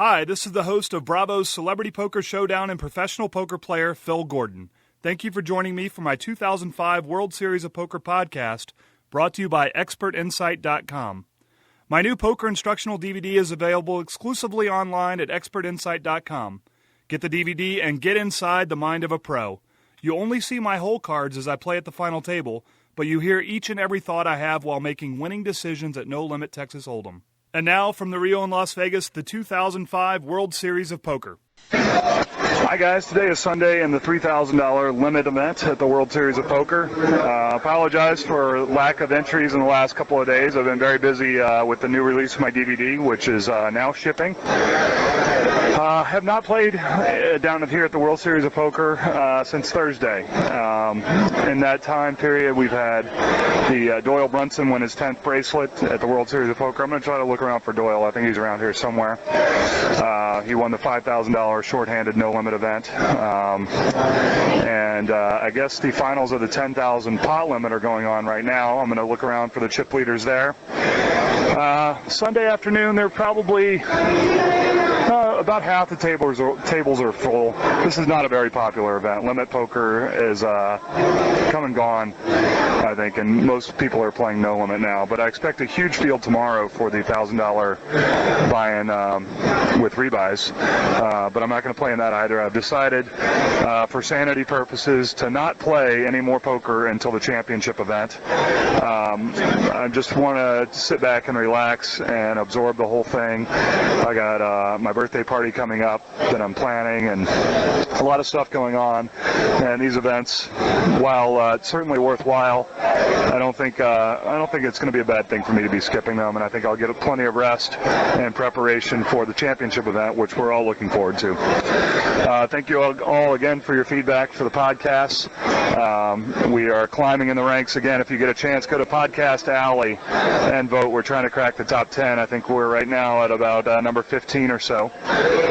Hi, this is the host of Bravo's Celebrity Poker Showdown and professional poker player, Phil Gordon. Thank you for joining me for my 2005 World Series of Poker podcast, brought to you by ExpertInsight.com. My new poker instructional DVD is available exclusively online at ExpertInsight.com. Get the DVD and get inside the mind of a pro. You only see my hole cards as I play at the final table, but you hear each and every thought I have while making winning decisions at No Limit Texas Hold'em. And now, from the Rio in Las Vegas, the 2005 World Series of Poker. Hi guys, today is Sunday and the $3,000 limit event at the World Series of Poker. Apologize for lack of entries in the last couple of days. I've been very busy with the new release of my DVD, which is now shipping. Have not played down here at the World Series of Poker since Thursday. In that time period, we've had the Doyle Brunson win his 10th bracelet at the World Series of Poker. I'm going to try to look around for Doyle. I think he's around here somewhere. He won the $5,000 shorthanded no limit event. And I guess the finals of the 10,000 pot limit are going on right now. I'm going to look around for the chip leaders there. Sunday afternoon, they're probably about half the tables are full. This is not a very popular event. Limit poker is come and gone, I think, and most people are playing no limit now. But I expect a huge field tomorrow for the $1,000 buy-in with rebuys. But I'm not going to play in that either. I've decided, for sanity purposes, to not play any more poker until the championship event. I just want to sit back and relax and absorb the whole thing. I got my birthday party coming up that I'm planning, and a lot of stuff going on. And these events, while certainly worthwhile, I don't think it's going to be a bad thing for me to be skipping them, and I think I'll get plenty of rest and preparation for the championship event, which we're all looking forward to. Thank you all again for your feedback for the podcast. We are climbing in the ranks again. If you get a chance, go to Podcast Alley and vote. We're trying to crack the top 10. I think we're right now at about number 15 or so.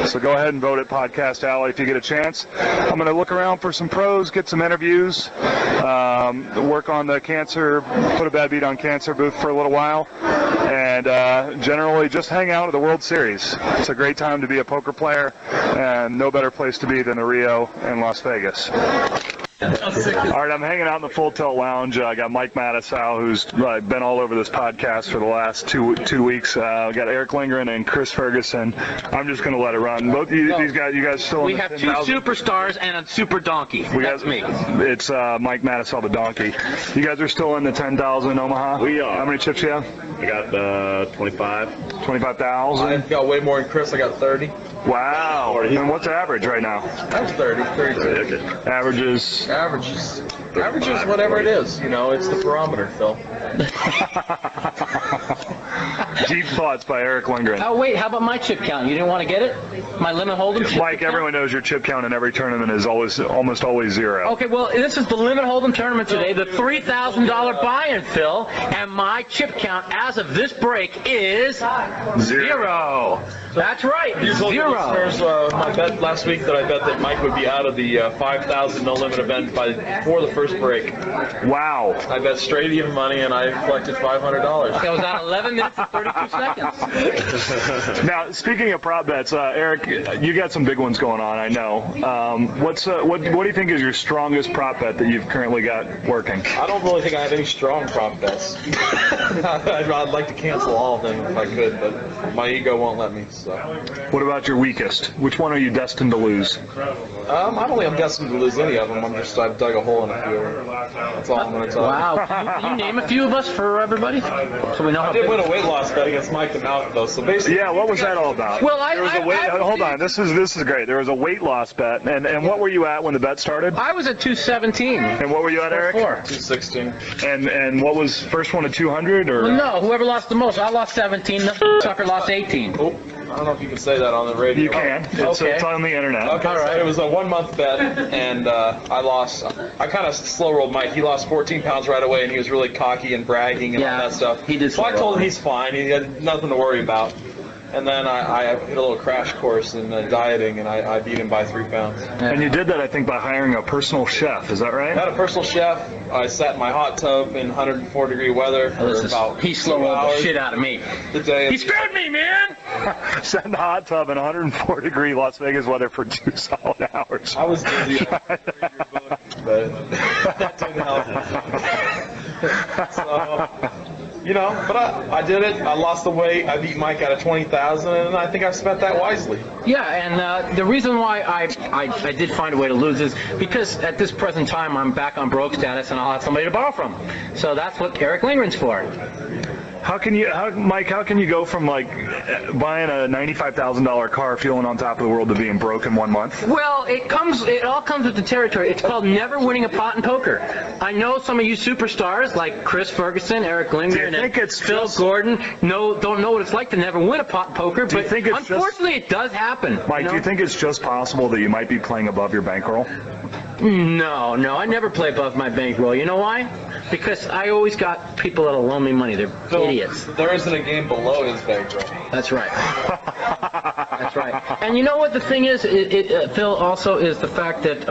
So go ahead and vote at Podcast Alley if you get a chance. I'm going to look around for some pros, get some interviews, work on the cancer, put a bad beat on cancer booth for a little while, and generally just hang out at the World Series. It's a great time to be a poker player, and no better place to be than the Rio in Las Vegas. All right, I'm hanging out in the Full Tilt Lounge. I got Mike Matusow, who's been all over this podcast for the last two weeks. I got Erick Lindgren and Chris Ferguson. I'm just going to let it run. Both these guys, you guys still. We have 2 superstars and a super donkey. That's me. It's Mike Matusow, the donkey. You guys are still in the 10,000 in Omaha. We are. How many chips you have? I got 25. 25,000. I've got way more than Chris. I got 30. Wow. And what's the average right now? That's 30, 32. Okay. Averages Whatever it is. You know, it's the barometer, Phil. Deep Thoughts by Erick Lindgren. Oh, wait, how about my chip count? You didn't want to get it? My limit hold'em chip Mike, count? everyone knows your chip count in every tournament is almost always 0. Okay, well, this is the limit hold'em tournament today, the $3,000 buy-in, Phil, and my chip count as of this break is 0. That's right, You told 0. your listeners my bet last week that I bet that Mike would be out of the 5,000 no limit event before the first break. Wow. I bet straight even money and I collected $500. That was at 11 minutes and 32 seconds. Now, speaking of prop bets, Erick, you got some big ones going on, I know. What do you think is your strongest prop bet that you've currently got working? I don't really think I have any strong prop bets. I'd like to cancel all of them if I could, but my ego won't let me. So. What about your weakest? Which one are you destined to lose? I don't think I'm destined to lose any of them. I've dug a hole in a few of them. That's all I'm going to tell you. Wow. Can you name a few of us for everybody? So we know I how did big. win a weight loss bet against Mike the Mouth, though. So basically, Yeah, what was that all about? Well, hold on. This is great. There was a weight loss bet, and what were you at when the bet started? I was at 217. And what were you at, Erick? 216. And what was first one at 200 or? Well, no, whoever lost the most. I lost 17. The sucker lost 18. Oh, I don't know if you can say that on the radio. You can. It's on the internet. Okay, all right. It was a 1-month bet, and I lost. I kind of slow rolled Mike. He lost 14 pounds right away, and he was really cocky and bragging and all that stuff. He did. So I told him he's fine. He had nothing to worry about. And then I hit a little crash course in dieting, and I beat him by 3 pounds. And you did that, I think, by hiring a personal chef. Is that I right? had a personal chef. I sat in my hot tub in 104-degree weather for about He 2 slowed the hours. shit out of me. The day. He screwed me, man! Sat in the hot tub in 104-degree Las Vegas weather for 2 solid hours. I was dizzy, but that didn't help. So, you know, but I did it. I lost the weight. I beat Mike out of 20,000, and I think I've spent that wisely. Yeah, and the reason why I did find a way to lose is because at this present time I'm back on broke status and I'll have somebody to borrow from. So that's what Erick Lindgren's for. Mike, how can you go from like buying a $95,000 car, feeling on top of the world, to being broke in 1 month? Well, it all comes with the territory. It's called never winning a pot in poker. I know some of you superstars like Chris Ferguson, Erick Lindgren, and Phil Gordon don't know what it's like to never win a pot in poker, but unfortunately it does happen. Mike, do you think it's just possible that you might be playing above your bankroll? No, I never play above my bankroll. You know why? Because I always got people that'll loan me money. They're idiots. There isn't a game below his bankroll. That's right. That's right. And you know what the thing is, Phil, also is the fact that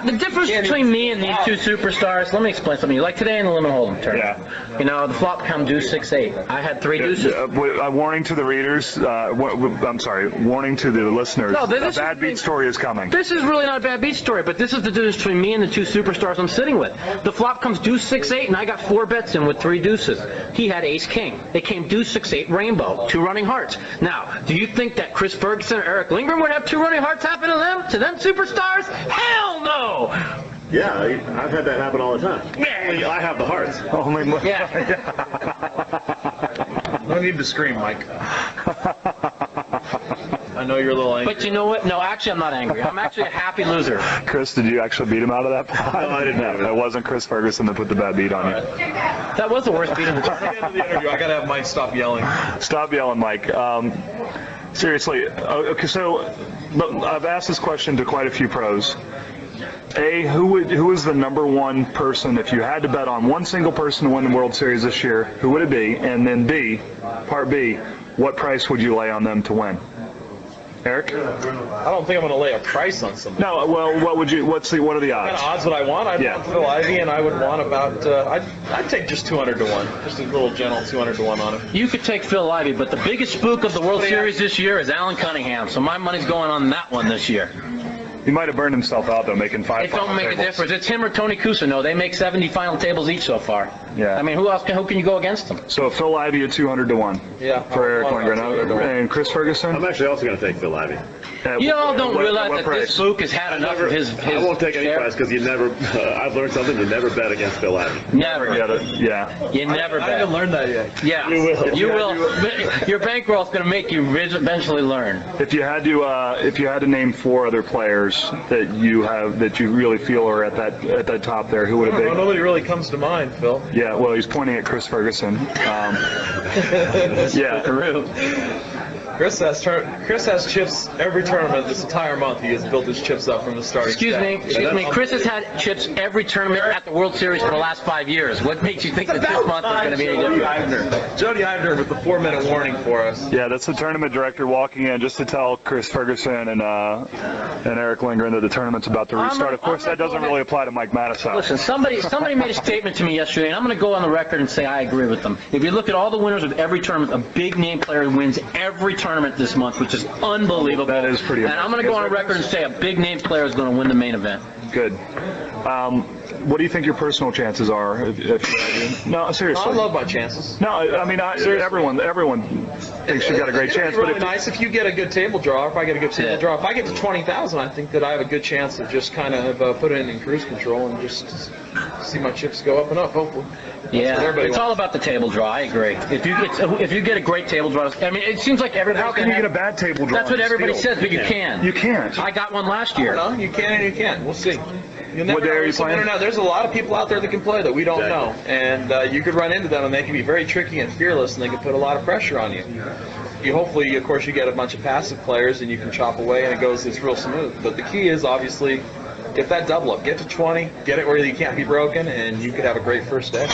the difference between me and these two superstars, let me explain something. Like today in the limit hold'em tournament, you know, the flop come deuce 6-8. I had 3 deuces. Warning to the readers, warning to the listeners, No, a bad beat story is coming. This is really not a bad beat story, but this is the difference between me and the 2 superstars I'm sitting with. The flop comes deuce 6-8, and I got 4 bets in with 3 deuces. He had ace king. It came deuce 6-8 rainbow, 2 running hearts. Now, do you think that Chris Ferguson or Erick Lindgren would have 2 running hearts happen to them superstars? Hell no! Yeah, I've had that happen all the time. Yeah. I have the hearts. Yeah. No need to scream, Mike. I know you're a little angry. But you know what? No, actually, I'm not angry. I'm actually a happy loser. Chris, did you actually beat him out of that pot? No, I didn't. It wasn't Chris Ferguson that put the bad beat on you. That was the worst beat in the tournament. At the end of the interview, I gotta have Mike stop yelling. Stop yelling, Mike. Seriously. Okay, so I've asked this question to quite a few pros. A, who is the number 1 person, if you had to bet on one single person to win the World Series this year, who would it be? And then B, part B, what price would you lay on them to win? Erick? I don't think I'm gonna lay a price on somebody. No, well, what are the What kind odds? of odds would I want? I'd want Phil Ivey, and I would want about, I'd take just 200 to 1. Just a little gentle 200 to 1 on him. You could take Phil Ivey, but the biggest spook of the World Series this year is Alan Cunningham, so my money's going on that one this year. He might have burned himself out, though, making 5 It don't final make a tables. difference. It's him or Tony Cousineau. They make 70 final tables each so far. Yeah. I mean, who can you go against them? So Phil Ivey at 200 to 1. Yeah. For Erick Lindgren. And Chris Ferguson? I'm actually also going to take Phil Ivey. You all don't realize what that price? this spook has had enough of his I won't take any share. price because you never. I've learned something. You never bet against Phil Ivey. Never. Yeah. You never I bet. haven't learned that yet. Yeah. You will. You will. Your bankroll's going to make you eventually learn. If you had to name 4 other players that you really feel are at that top there, who would it be? Nobody really comes to mind, Phil. Yeah, well, he's pointing at Chris Ferguson. Chris has chips every tournament this entire month. He has built his chips up from the starting. Excuse me. Chris has had chips every tournament at the World Series for the last 5 years. What makes you think that this month is going to be any different? Jody Ivner with the 4-minute warning for us. Yeah, that's the tournament director walking in just to tell Chris Ferguson and Erick Lindgren that the tournament's about to restart. Of course, that doesn't really apply to Mike Matusow. Listen, somebody made a statement to me yesterday, and I'm going to go on the record and say I agree with them. If you look at all the winners of every tournament, a big name player wins every tournament this month, which is unbelievable. That is pretty amazing. And I'm going to go on record and say a big name player is going to win the main event. Good. What do you think your personal chances are? No, seriously. I love my chances. No, I mean, everyone thinks you've got a great chance. It's really nice if you get a good table draw. If I get a good table draw, if I get to 20,000, I think that I have a good chance to just kind of put it in cruise control and just see my chips go up and up. Hopefully. Yeah, it's all about the table draw. I agree. If you get a great table draw, I mean, it seems like everybody. How can you get a bad table draw? That's what everybody says, but you can. You can't. I got one last year. No, you can and you can't. We'll see. You'll never What day are you playing? There's a lot of people out there that can play that we don't know, and you could run into them, and they can be very tricky and fearless, and they can put a lot of pressure on you. Hopefully, of course, you get a bunch of passive players, and you can chop away, and it's real smooth. But the key is obviously get that double up, get to 20, get it where you can't be broken, and you could have a great first day.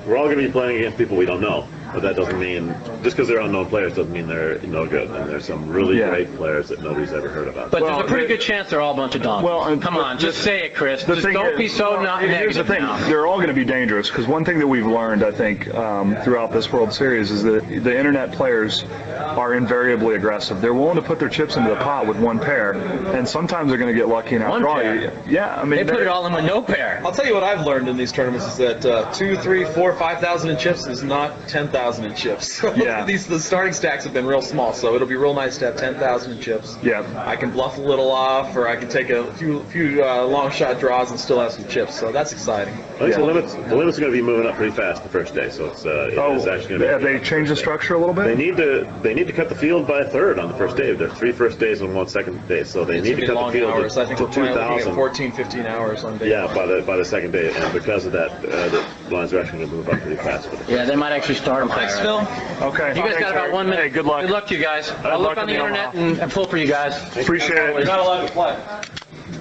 we're all going to be playing against people we don't know, but that doesn't mean, just because they're unknown players doesn't mean they're no good. And there's some really great players that nobody's ever heard about. But there's a pretty good chance they're all a bunch of donkeys. Well, come on, just say it, Chris. Just don't be so not here's the negative thing. now. They're all going to be dangerous, because one thing that we've learned, I think, throughout this World Series is that the internet players are invariably aggressive. They're willing to put their chips into the pot with one pair, and sometimes they're going to get lucky and outdraw you. Yeah, I mean, they put it all in with no pair. I'll tell you what I've learned in these tournaments is that 2, 3, 4, 5,000 in chips is not 10,000 in chips. Yeah. The starting stacks have been real small, so it'll be real nice to have 10,000 in chips. Yeah. I can bluff a little off, or I can take a few long shot draws and still have some chips. So that's exciting. I think the limits are going to be moving up pretty fast the first day, so it's actually going to. Have they changed the structure a little bit? They need to cut the field by a third on the first day. There's 3 first days and 1 second day, so they need to cut the field hours. I think to we're looking at 2,000. 14, 15 hours on day. Yeah, by the second day, and because of that, the lines are actually going to move up pretty fast. Yeah, they might actually start them. Thanks, Phil. Okay. You guys got about 1 minute. Hey, good luck. Good luck to you guys. I'll look on the internet and pull for you guys. Appreciate it. You're not allowed to play.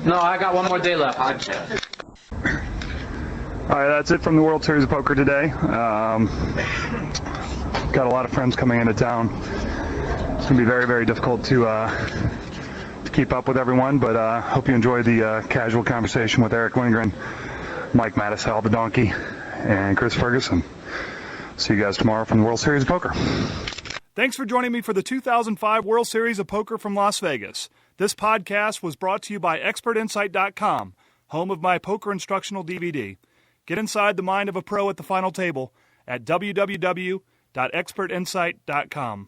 No, I got 1 more day left. All right, that's it from the World Series of Poker today. Got a lot of friends coming into town. It's going to be very, very difficult to keep up with everyone, but hope you enjoyed the casual conversation with Erick Lindgren, Mike Matusow, the donkey, and Chris Ferguson. See you guys tomorrow from the World Series of Poker. Thanks for joining me for the 2005 World Series of Poker from Las Vegas. This podcast was brought to you by ExpertInsight.com, home of my poker instructional DVD. Get inside the mind of a pro at the final table at www.expertinsight.com.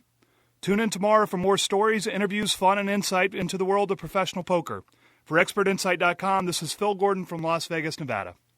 Tune in tomorrow for more stories, interviews, fun, and insight into the world of professional poker. For ExpertInsight.com, this is Phil Gordon from Las Vegas, Nevada.